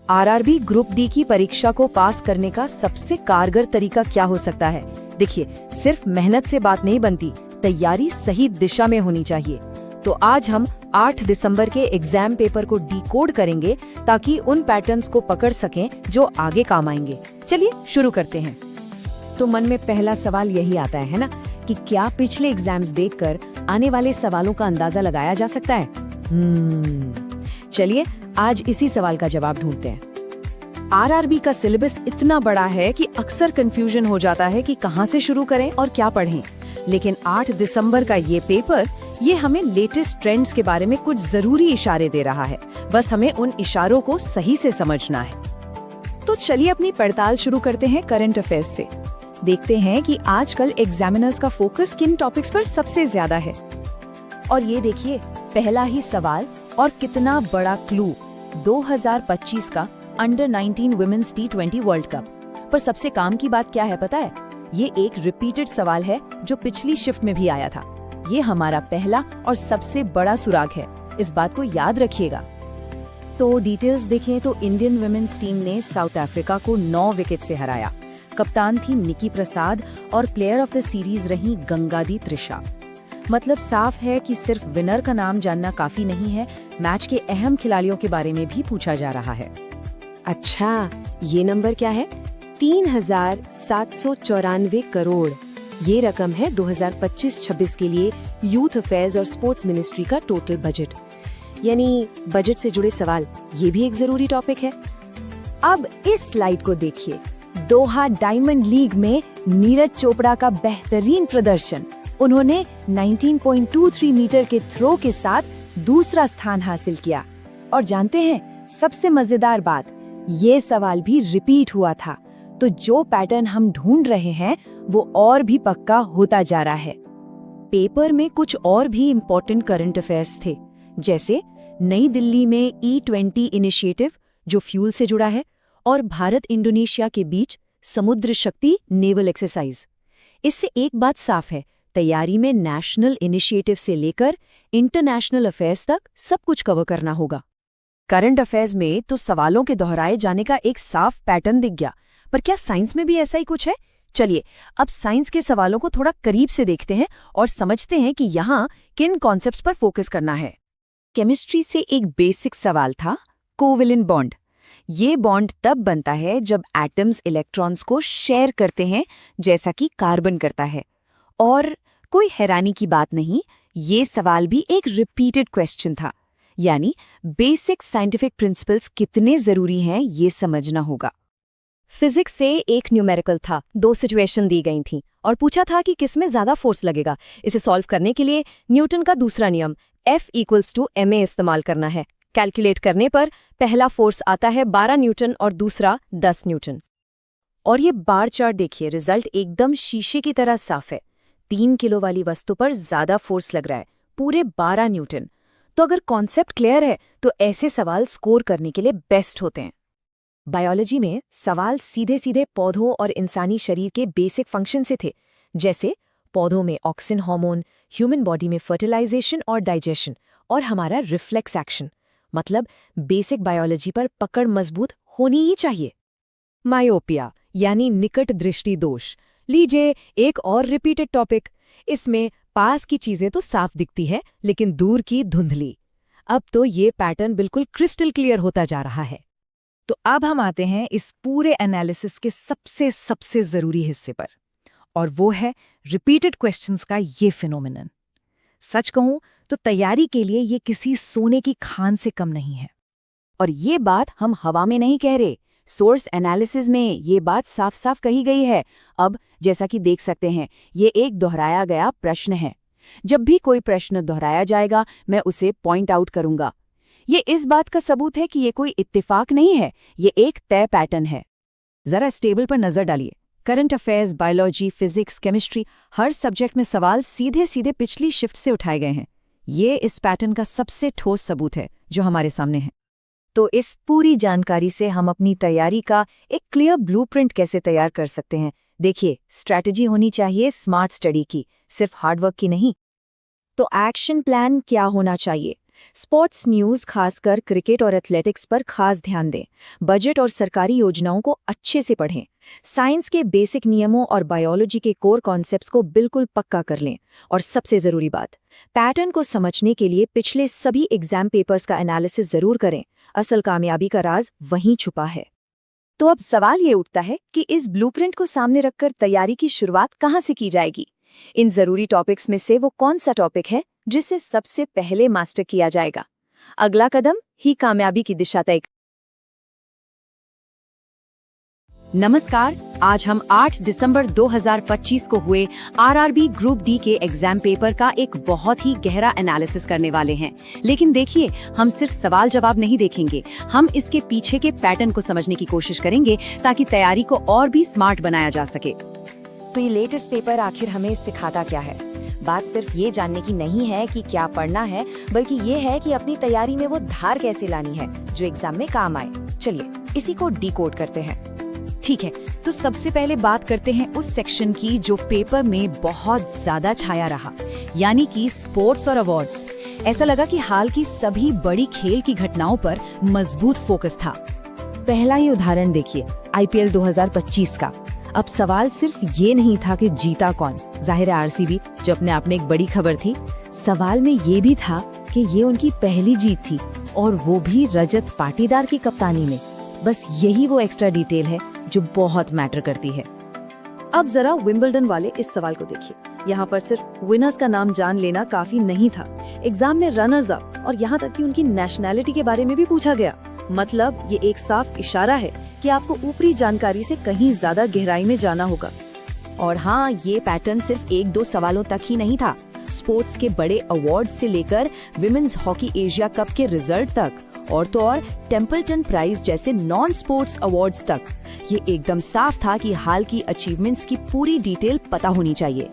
RRB group D की परीक्षा को पास करने का सबसे कारगर तरीका क्या हो सकता है? देखिए, सिर्फ मेहनत से बात नहीं बनती, तैयारी सही दिशा में होनी चाहिए। तो आज हम 8 दिसंबर के एग्जाम पेपर को डिकोड करेंगे ताकि उन पैटर्न्स को पकड़ सकें जो आगे काम आएंगे। चलिए शुरू करते हैं। तो मन में पहला सवाल यही आता है ना कि क्या पिछले एग्जाम्स देखकर आने वाले सवालों का अंदाजा लगाया जा सकता है? चलिए आज इसी सवाल का जवाब ढूंढते हैं। आरआरबी का सिलेबस इतना बड़ा है कि अक्सर कंफ्यूजन हो जाता है कि कहां से शुरू करें और क्या पढ़ें। लेकिन 8 दिसंबर का ये पेपर ये हमें लेटेस्ट ट्रेंड्स के बारे में कुछ जरूरी इशारे दे रहा है। बस हमें उन इशारों को सही से समझना है। तो चलिए अपनी पड़ताल शुरू करते हैं करंट अफेयर्स से। देखते हैं कि आजकल एग्जामिनर्स का फोकस किन टॉपिक्स पर सबसे ज्यादा है। और ये देखिए, पहला ही सवाल और कितना बड़ा क्लू, 2025 का under 19 women's T20 world cup. पर सबसे काम की बात क्या है पता है? ये एक रिपीटेड सवाल है जो पिछली शिफ्ट में भी आया था। ये हमारा पहला और सबसे बड़ा सुराग है, इस बात को याद रखिएगा। तो डिटेल्स देखें तो इंडियन वुमेन्स टीम ने साउथ अफ्रीका को 9 विकेट से हराया। कप्तान थी निकी प्रसाद और प्लेयर ऑफ द सीरीज रही गंगादी त्रिशा। मतलब साफ है कि सिर्फ विनर का नाम जानना काफी नहीं है, मैच के अहम खिलाड़ियों के बारे में भी पूछा जा रहा है। अच्छा, ये नंबर क्या है? 3,794 करोड़। ये रकम है 2025-26 के लिए यूथ अफेयर्स और स्पोर्ट्स मिनिस्ट्री का टोटल बजट। यानी बजट से जुड़े सवाल, ये भी एक जरूरी टॉपिक है। अब इस स्लाइड को देखिए, दोहा डायमंड लीग में नीरज चोपड़ा का बेहतरीन प्रदर्शन। उन्होंने 19.23 मीटर के थ्रो के साथ दूसरा स्थान हासिल किया। और जानते हैं सबसे मजेदार बात, ये सवाल भी रिपीट हुआ था। तो जो पैटर्न हम ढूंढ रहे हैं वो और भी पक्का होता जा रहा है। पेपर में कुछ और भी इम्पोर्टेंट करंट अफेयर्स थे, जैसे नई दिल्ली में E20 इनिशिएटिव जो फ्यूल से जुड़ा है, और भारत इंडोनेशिया के बीच समुद्र शक्ति नेवल एक्सरसाइज। इससे एक बात साफ है, तैयारी में नेशनल इनिशिएटिव से लेकर इंटरनेशनल अफेयर्स तक सब कुछ कवर करना होगा। करंट अफेयर्स में तो सवालों के दोहराए जाने का एक साफ पैटर्न दिख गया, पर क्या साइंस में भी ऐसा ही कुछ है? चलिए अब साइंस के सवालों को थोड़ा करीब से देखते हैं और समझते हैं कि यहाँ किन कॉन्सेप्ट्स पर फोकस करना है। केमिस्ट्री से एक बेसिक सवाल था, कोवेलेंट बॉन्ड। ये बॉन्ड तब बनता है जब एटम्स इलेक्ट्रॉन्स को शेयर करते हैं, जैसा कि कार्बन करता है। और कोई हैरानी की बात नहीं, ये सवाल भी एक रिपीटेड क्वेश्चन था। यानी बेसिक साइंटिफिक प्रिंसिपल्स कितने जरूरी हैं ये समझना होगा। फिजिक्स से एक न्यूमेरिकल था, 2 सिचुएशन दी गई थी और पूछा था कि किसमें ज्यादा फोर्स लगेगा। इसे सॉल्व करने के लिए न्यूटन का दूसरा नियम F=ma इस्तेमाल करना है। कैलकुलेट करने पर पहला फोर्स आता है 12 न्यूटन और दूसरा 10 न्यूटन। और ये बार चार्ट देखिए, रिजल्ट एकदम शीशे की तरह साफ है। 3 किलो वाली वस्तु पर ज्यादा फोर्स लग रहा है, पूरे 12 न्यूटन। तो अगर कॉन्सेप्ट क्लियर है तो ऐसे सवाल स्कोर करने के लिए बेस्ट होते हैं। बायोलॉजी में सवाल सीधे सीधे पौधों और इंसानी शरीर के बेसिक फंक्शन से थे, जैसे पौधों में ऑक्सिन हार्मोन, ह्यूमन बॉडी में फर्टिलाइजेशन और डाइजेशन, और हमारा रिफ्लेक्स एक्शन। मतलब बेसिक बायोलॉजी पर पकड़ मजबूत होनी ही चाहिए। मायोपिया यानी निकट दृष्टि दोष, लीजिए एक और रिपीटेड टॉपिक। इसमें पास की चीजें तो साफ दिखती है लेकिन दूर की धुंधली। अब तो ये पैटर्न बिल्कुल क्रिस्टल क्लियर होता जा रहा है। तो अब हम आते हैं इस पूरे एनालिसिस के सबसे जरूरी हिस्से पर, और वो है रिपीटेड क्वेश्चंस का ये फिनोमिनन। सच कहूं तो तैयारी के लिए ये किसी सोने की खान से कम नहीं है। और ये बात हम हवा में नहीं कह रहे, सोर्स एनालिसिस में ये बात साफ साफ कही गई है। अब जैसा कि देख सकते हैं, ये एक दोहराया गया प्रश्न है। जब भी कोई प्रश्न दोहराया जाएगा मैं उसे पॉइंट आउट करूंगा। ये इस बात का सबूत है कि ये कोई इत्तेफाक नहीं है, ये एक तय पैटर्न है। जरा इस टेबल पर नजर डालिए। Current affairs, biology, physics, chemistry, हर सब्जेक्ट में सवाल सीधे सीधे पिछली शिफ्ट से उठाए गए हैं। ये इस पैटर्न का सबसे ठोस सबूत है जो हमारे सामने है। तो इस पूरी जानकारी से हम अपनी तैयारी का एक क्लियर ब्लूप्रिंट कैसे तैयार कर सकते हैं। देखिए, स्ट्रैटेजी होनी चाहिए स्मार्ट स्टडी की, सिर्फ हार्डवर्क की नहीं। तो एक्शन प्लान क्या होना चाहिए? स्पोर्ट्स न्यूज़ खासकर क्रिकेट और एथलेटिक्स पर खास ध्यान दें। बजट और सरकारी योजनाओं को अच्छे से पढ़ें। साइंस के बेसिक नियमों और बायोलॉजी के कोर कॉन्सेप्ट्स को बिल्कुल पक्का कर लें। और सबसे ज़रूरी बात, पैटर्न को समझने के लिए पिछले सभी एग्जाम पेपर्स का एनालिसिस ज़रूर करें। असल कामयाबी का राज वहीं छुपा है। तो अब सवाल ये उठता है कि इस ब्लूप्रिंट को सामने रखकर तैयारी की शुरुआत कहाँ से की जाएगी? इन ज़रूरी टॉपिक्स में से वो कौन सा टॉपिक है जिसे सबसे पहले मास्टर किया जाएगा? अगला कदम ही कामयाबी की दिशा तय। नमस्कार, आज हम 8 दिसंबर 2025 को हुए आरआरबी ग्रुप डी के एग्जाम पेपर का एक बहुत ही गहरा एनालिसिस करने वाले हैं। लेकिन देखिए, हम सिर्फ सवाल जवाब नहीं देखेंगे, हम इसके पीछे के पैटर्न को समझने की कोशिश करेंगे ताकि तैयारी को और भी स्मार्ट बनाया जा सके। तो ये लेटेस्ट पेपर आखिर हमें सिखाता क्या है? बात सिर्फ ये जानने की नहीं है कि क्या पढ़ना है, बल्कि ये है कि अपनी तैयारी में वो धार कैसे लानी है जो एग्जाम में काम आए। चलिए इसी को डिकोड करते हैं। ठीक है, तो सबसे पहले बात करते हैं उस सेक्शन की जो पेपर में बहुत ज्यादा छाया रहा, यानी कि स्पोर्ट्स और अवार्ड्स। ऐसा लगा कि हाल की सभी बड़ी खेल की घटनाओं पर मजबूत फोकस था। पहला ही उदाहरण देखिए, आईपीएल 2025 का। अब सवाल सिर्फ ये नहीं था कि जीता कौन, जाहिर है आरसीबी, जो अपने आप में एक बड़ी खबर थी। सवाल में ये भी था कि ये उनकी पहली जीत थी, और वो भी रजत पाटीदार की कप्तानी में। बस यही वो एक्स्ट्रा डिटेल है जो बहुत मैटर करती है। अब जरा विंबलडन वाले इस सवाल को देखिए। यहाँ पर सिर्फ विनर्स का नाम जान लेना काफी नहीं था, एग्जाम में रनर्स अप और यहाँ तक कि उनकी नेशनैलिटी के बारे में भी पूछा गया। मतलब ये एक साफ इशारा है कि आपको ऊपरी जानकारी से कहीं ज्यादा गहराई में जाना होगा। और हाँ, ये पैटर्न सिर्फ 1-2 सवालों तक ही नहीं था। स्पोर्ट्स के बड़े अवार्ड्स से लेकर विमेन्स हॉकी एशिया कप के रिजल्ट तक, और तो और टेम्पल्टन प्राइज जैसे नॉन स्पोर्ट्स अवार्ड्स तक, ये एकदम साफ था कि हाल की अचीवमेंट्स की पूरी डिटेल पता होनी चाहिए।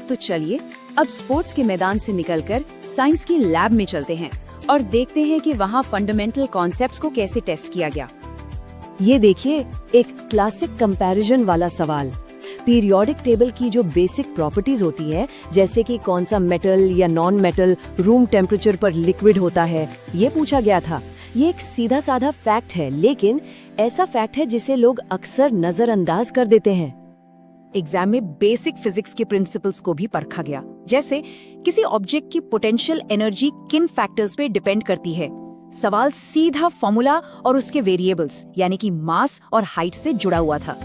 तो चलिए अब स्पोर्ट्स के मैदान से निकलकर साइंस की लैब में चलते हैं और देखते हैं कि वहाँ फंडामेंटल कॉन्सेप्ट्स को कैसे टेस्ट किया गया। ये देखिए, एक क्लासिक कंपैरिजन वाला सवाल। पीरियोडिक टेबल की जो बेसिक प्रॉपर्टीज होती है, जैसे कि कौन सा मेटल या नॉन मेटल रूम टेम्परेचर पर लिक्विड होता है, ये पूछा गया था। ये एक सीधा साधा फैक्ट है, लेकिन ऐसा फैक्ट है जिसे लोग अक्सर नजरअंदाज कर देते हैं। एग्जाम में बेसिक फिजिक्स के प्रिंसिपल्स को भी परखा गया, जैसे किसी ऑब्जेक्ट की पोटेंशियल एनर्जी किन फैक्टर्स पे डिपेंड करती है। सवाल सीधा फॉर्मूला और उसके वेरिएबल्स यानी कि मास और हाइट से जुड़ा हुआ था।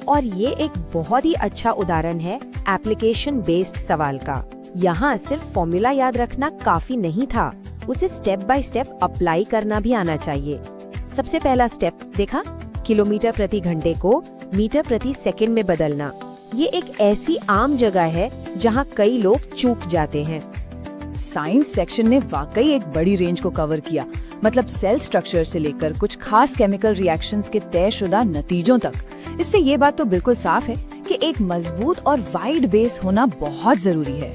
और ये एक बहुत ही अच्छा उदाहरण है एप्लीकेशन बेस्ड सवाल का। यहाँ सिर्फ फॉर्मूला याद रखना काफी नहीं था, उसे स्टेप बाय स्टेप अप्लाई करना भी आना चाहिए। सबसे पहला स्टेप देखा, किलोमीटर प्रति घंटे को मीटर प्रति सेकंड में बदलना। ये एक ऐसी आम जगह है जहाँ कई लोग चूक जाते हैं। साइंस सेक्शन ने वाकई एक बड़ी रेंज को कवर किया, मतलब सेल स्ट्रक्चर से लेकर कुछ खास केमिकल रिएक्शंस के तयशुदा नतीजों तक। इससे ये बात तो बिल्कुल साफ है कि एक मजबूत और वाइड बेस होना बहुत जरूरी है।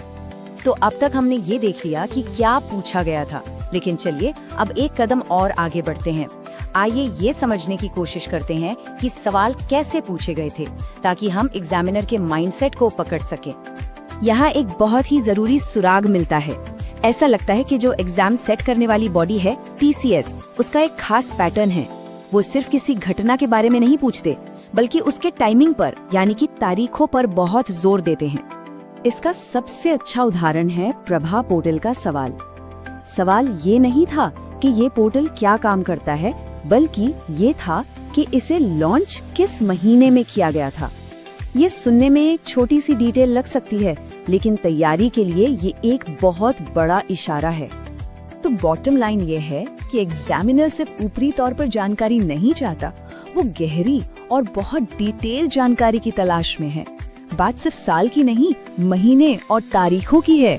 तो अब तक हमने ये देख लिया कि क्या पूछा गया था, लेकिन चलिए अब एक कदम और आगे बढ़ते हैं। आइए ये समझने की कोशिश करते हैं कि सवाल कैसे पूछे गए थे, ताकि हम एग्जामिनर के माइंडसेट को पकड़ सकें। यहाँ एक बहुत ही जरूरी सुराग मिलता है। ऐसा लगता है कि जो एग्जाम सेट करने वाली बॉडी है TCS, उसका एक खास पैटर्न है। वो सिर्फ किसी घटना के बारे में नहीं पूछते, बल्कि उसके टाइमिंग पर यानी कि तारीखों पर बहुत जोर देते हैं। इसका सबसे अच्छा उदाहरण है प्रभा पोर्टल का सवाल। सवाल ये नहीं था कि ये पोर्टल क्या काम करता है, बल्कि ये था कि इसे लॉन्च किस महीने में किया गया था। ये सुनने में एक छोटी सी डिटेल लग सकती है, लेकिन तैयारी के लिए ये एक बहुत बड़ा इशारा है। तो बॉटम लाइन ये है कि एग्जामिनर सिर्फ ऊपरी तौर पर जानकारी नहीं चाहता, वो गहरी और बहुत डिटेल जानकारी की तलाश में है। बात सिर्फ साल की नहीं, महीने और तारीखों की है।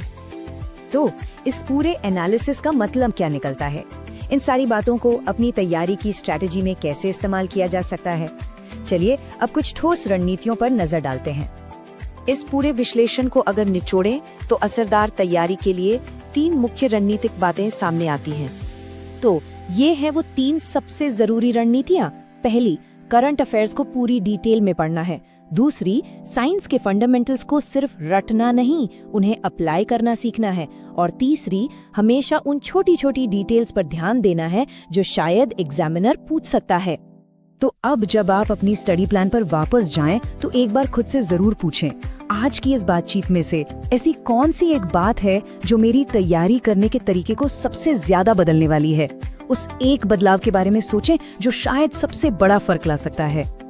तो इस पूरे एनालिसिस का मतलब क्या निकलता है? इन सारी बातों को अपनी तैयारी की स्ट्रैटेजी में कैसे इस्तेमाल किया जा सकता है? चलिए अब कुछ ठोस रणनीतियों पर नजर डालते हैं। इस पूरे विश्लेषण को अगर निचोड़ें तो असरदार तैयारी के लिए 3 मुख्य रणनीतिक बातें सामने आती हैं। तो ये हैं वो 3 सबसे जरूरी रणनीतियाँ। पहली, करंट अफेयर्स को पूरी डिटेल में पढ़ना है। दूसरी, साइंस के फंडामेंटल्स को सिर्फ रटना नहीं, उन्हें अप्लाई करना सीखना है। और तीसरी, हमेशा उन छोटी छोटी डिटेल्स पर ध्यान देना है जो शायद एग्जामिनर पूछ सकता है। तो अब जब आप अपनी स्टडी प्लान पर वापस जाएं, तो एक बार खुद से जरूर पूछें, आज की इस बातचीत में से ऐसी कौन सी एक बात है जो मेरी तैयारी करने के तरीके को सबसे ज्यादा बदलने वाली है। उस एक बदलाव के बारे में सोचें जो शायद सबसे बड़ा फर्क ला सकता है।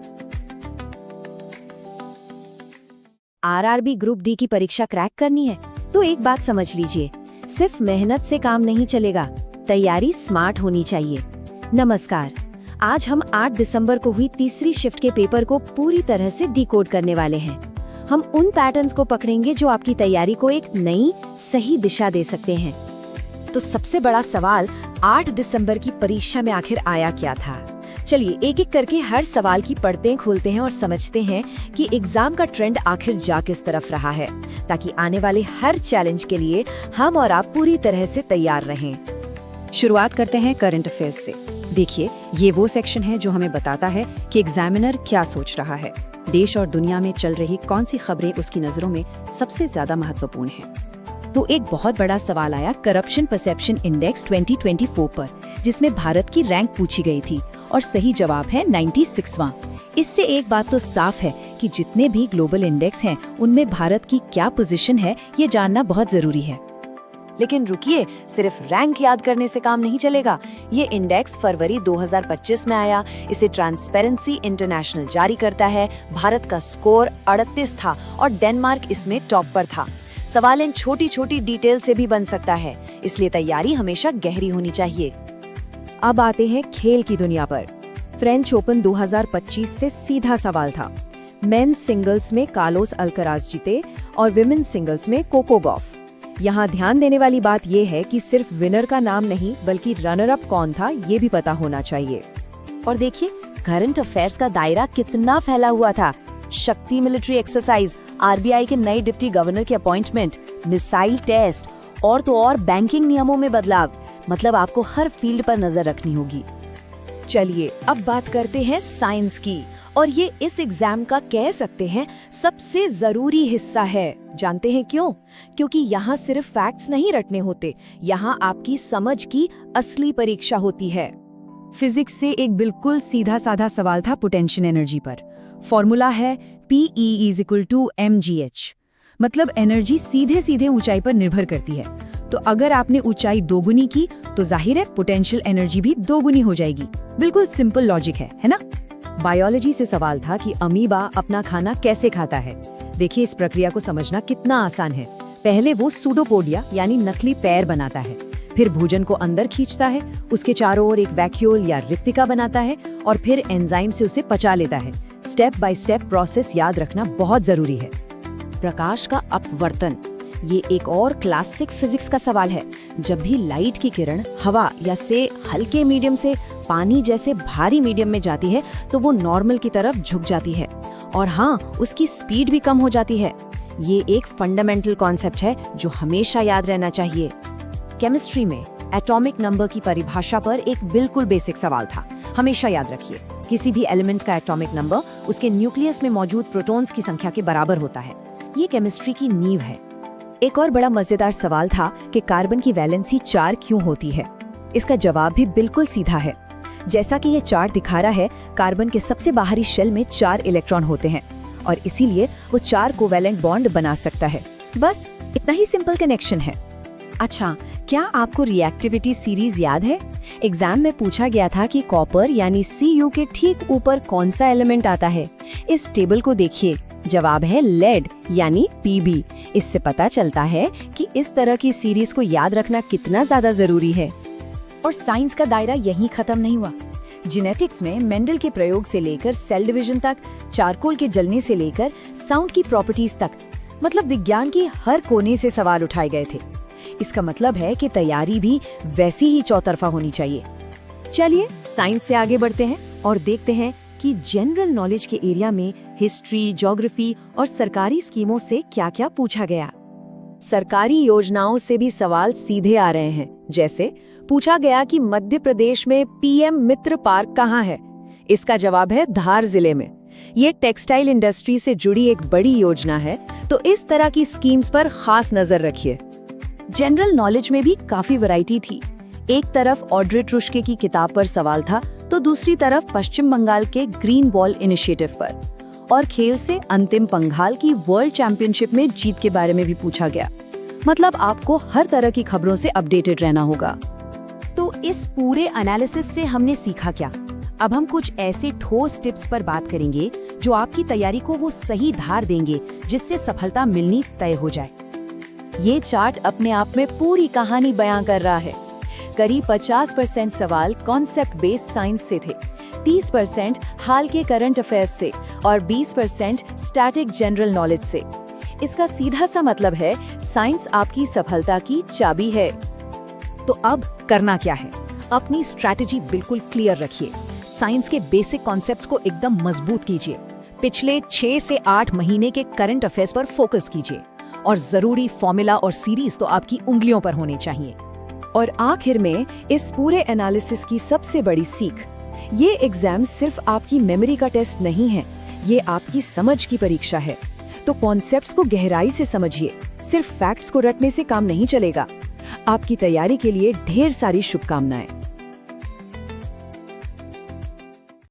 आरआरबी ग्रुप डी की परीक्षा क्रैक करनी है तो एक बात समझ लीजिए, सिर्फ मेहनत से काम नहीं चलेगा, तैयारी स्मार्ट होनी चाहिए। नमस्कार, आज हम 8 दिसंबर को हुई तीसरी शिफ्ट के पेपर को पूरी तरह से डिकोड करने वाले हैं। हम उन पैटर्न्स को पकड़ेंगे जो आपकी तैयारी को एक नई सही दिशा दे सकते हैं। तो सबसे बड़ा सवाल, 8 दिसंबर की परीक्षा में आखिर आया क्या था? चलिए एक एक करके हर सवाल की परतें खोलते हैं और समझते हैं कि एग्जाम का ट्रेंड आखिर जा किस तरफ रहा है, ताकि आने वाले हर चैलेंज के लिए हम और आप पूरी तरह से तैयार रहें। शुरुआत करते हैं करंट अफेयर्स से। देखिए, ये वो सेक्शन है जो हमें बताता है कि एग्जामिनर क्या सोच रहा है, देश और दुनिया में चल रही कौन सी खबरें उसकी नजरों में सबसे ज्यादा महत्वपूर्ण हैं। तो एक बहुत बड़ा सवाल आया करप्शन परसेप्शन इंडेक्स 2024 पर, जिसमें भारत की रैंक पूछी गई थी और सही जवाब है 96वां। इससे एक बात तो साफ है कि जितने भी ग्लोबल इंडेक्स हैं उनमें भारत की क्या पोजीशन है ये जानना बहुत जरूरी है। लेकिन रुकिए, सिर्फ रैंक याद करने से काम नहीं चलेगा। ये इंडेक्स फरवरी 2025 में आया, इसे ट्रांसपेरेंसी इंटरनेशनल जारी करता है। भारत का स्कोर 38 था और डेनमार्क इसमें टॉप पर था। सवाल इन छोटी छोटी डिटेल से भी बन सकता है, इसलिए तैयारी हमेशा गहरी होनी चाहिए। अब आते हैं खेल की दुनिया पर। फ्रेंच ओपन 2025 से सीधा सवाल था। मेंस सिंगल्स में कार्लोस अल्कराज जीते और विमेन सिंगल्स में कोको गॉफ। यहाँ ध्यान देने वाली बात यह है कि सिर्फ विनर का नाम नहीं बल्कि रनर अप कौन था ये भी पता होना चाहिए। और देखिए, करंट अफेयर्स का दायरा कितना फैला हुआ था। शक्ति मिलिट्री एक्सरसाइज, आरबीआई के नए डिप्टी गवर्नर की अपॉइंटमेंट, मिसाइल टेस्ट और तो और बैंकिंग नियमों में बदलाव। मतलब आपको हर फील्ड पर नजर रखनी होगी। चलिए अब बात करते हैं साइंस की, और ये इस एग्जाम का कह सकते हैं सबसे जरूरी हिस्सा है। जानते हैं क्यों? क्योंकि यहाँ सिर्फ फैक्ट्स नहीं रटने होते, यहाँ आपकी समझ की असली परीक्षा होती है। फिजिक्स से एक बिल्कुल सीधा साधा सवाल था पोटेंशियल एनर्जी पर। फॉर्मूला है PE=mgh। मतलब एनर्जी सीधे सीधे ऊंचाई पर निर्भर करती है। तो अगर आपने ऊंचाई दोगुनी की तो जाहिर है पोटेंशियल एनर्जी भी दोगुनी हो जाएगी। बिल्कुल सिंपल लॉजिक है ना? बायोलॉजी से सवाल था कि अमीबा अपना खाना कैसे खाता है। देखिए, इस प्रक्रिया को समझना कितना आसान है। पहले वो सूडोपोडिया यानी नकली पैर बनाता है, फिर भोजन को अंदर खींचता है, उसके चारों ओर एक वैक्यूल या रिक्तिका बनाता है और फिर एंजाइम से उसे पचा लेता है। स्टेप बाय स्टेप प्रोसेस याद रखना बहुत जरूरी है। प्रकाश का अपवर्तन, ये एक और क्लासिक फिजिक्स का सवाल है। जब भी लाइट की किरण हवा या से हल्के मीडियम से पानी जैसे भारी मीडियम में जाती है तो वो नॉर्मल की तरफ झुक जाती है, और हाँ, उसकी स्पीड भी कम हो जाती है। ये एक फंडामेंटल कॉन्सेप्ट है जो हमेशा याद रहना चाहिए। केमिस्ट्री में एटॉमिक नंबर की परिभाषा पर एक बिल्कुल बेसिक सवाल था। हमेशा याद रखिए, किसी भी एलिमेंट का एटॉमिक नंबर उसके न्यूक्लियस में मौजूद प्रोटॉन्स की संख्या के बराबर होता है। ये केमिस्ट्री की नींव है। एक और बड़ा मजेदार सवाल था कि कार्बन की वैलेंसी 4 क्यों होती है। इसका जवाब भी बिल्कुल सीधा है। जैसा कि ये चार्ट दिखा रहा है, कार्बन के सबसे बाहरी शेल में 4 इलेक्ट्रॉन होते हैं और इसीलिए वो 4 कोवैलेंट बॉन्ड बना सकता है। बस इतना ही सिंपल कनेक्शन है। अच्छा, क्या आपको रिएक्टिविटी सीरीज याद है? एग्जाम में पूछा गया था कि कॉपर यानी Cu के ठीक ऊपर कौन सा एलिमेंट आता है। इस टेबल को देखिए, जवाब है लेड यानी Pb। इससे पता चलता है कि इस तरह की सीरीज को याद रखना कितना ज्यादा जरूरी है। और साइंस का दायरा यहीं खत्म नहीं हुआ। जेनेटिक्स में मेंडल के प्रयोग से लेकर सेल डिवीजन तक, चारकोल के जलने से लेकर साउंड की प्रॉपर्टीज तक, मतलब विज्ञान की हर कोने से सवाल उठाए गए थे। इसका मतलब है कि तैयारी भी वैसी ही चौतरफा होनी चाहिए। चलिए साइंस से आगे बढ़ते हैं और देखते हैं कि जनरल नॉलेज के एरिया में हिस्ट्री, ज्योग्राफी और सरकारी स्कीमों से क्या-क्या पूछा गया। सरकारी योजनाओं से भी सवाल सीधे आ रहे हैं। जैसे पूछा गया कि मध्य प्रदेश में PM मित्र पार्क कहाँ है। इसका जवाब है धार जिले में। ये टेक्सटाइल इंडस्ट्री से जुड़ी एक बड़ी योजना है, तो इस तरह की स्कीम्स पर खास नजर रखिए। जनरल नॉलेज में भी काफी वैरायटी थी। एक तरफ ऑड्रे ट्रुश्के की किताब पर सवाल था, तो दूसरी तरफ पश्चिम बंगाल के ग्रीन बॉल इनिशिएटिव पर, और खेल से अंतिम पंघाल की वर्ल्ड चैंपियनशिप में जीत के बारे में भी पूछा गया। मतलब आपको हर तरह की खबरों से अपडेटेड रहना होगा। तो इस पूरे एनालिसिस से हमने सीखा क्या? अब हम कुछ ऐसे ठोस टिप्स पर बात करेंगे जो आपकी तैयारी को वो सही धार देंगे जिससे सफलता मिलनी तय हो जाए। ये चार्ट अपने आप में पूरी कहानी बयां कर रहा है। करीब 50% सवाल कॉन्सेप्ट बेस्ड साइंस से थे, 30% हाल के करंट अफेयर्स से और 20% स्टैटिक जनरल नॉलेज से। इसका सीधा सा मतलब है साइंस आपकी सफलता की चाबी है। तो अब करना क्या है? अपनी स्ट्रैटेजी बिल्कुल क्लियर रखिए। साइंस के बेसिक कॉन्सेप्ट्स को एकदम मजबूत कीजिए। पिछले 6 से 8 महीने के करंट अफेयर्स पर फोकस कीजिए और जरूरी फॉर्मूला और सीरीज तो आपकी उंगलियों पर होने चाहिए। और आखिर में इस पूरे एनालिसिस की सबसे बड़ी सीख, ये एग्जाम सिर्फ आपकी मेमोरी का टेस्ट नहीं है, ये आपकी समझ की परीक्षा है। तो कॉन्सेप्ट्स को गहराई से समझिए, सिर्फ फैक्ट्स को रटने से काम नहीं चलेगा। आपकी तैयारी के लिए ढेर सारी शुभकामनाएं।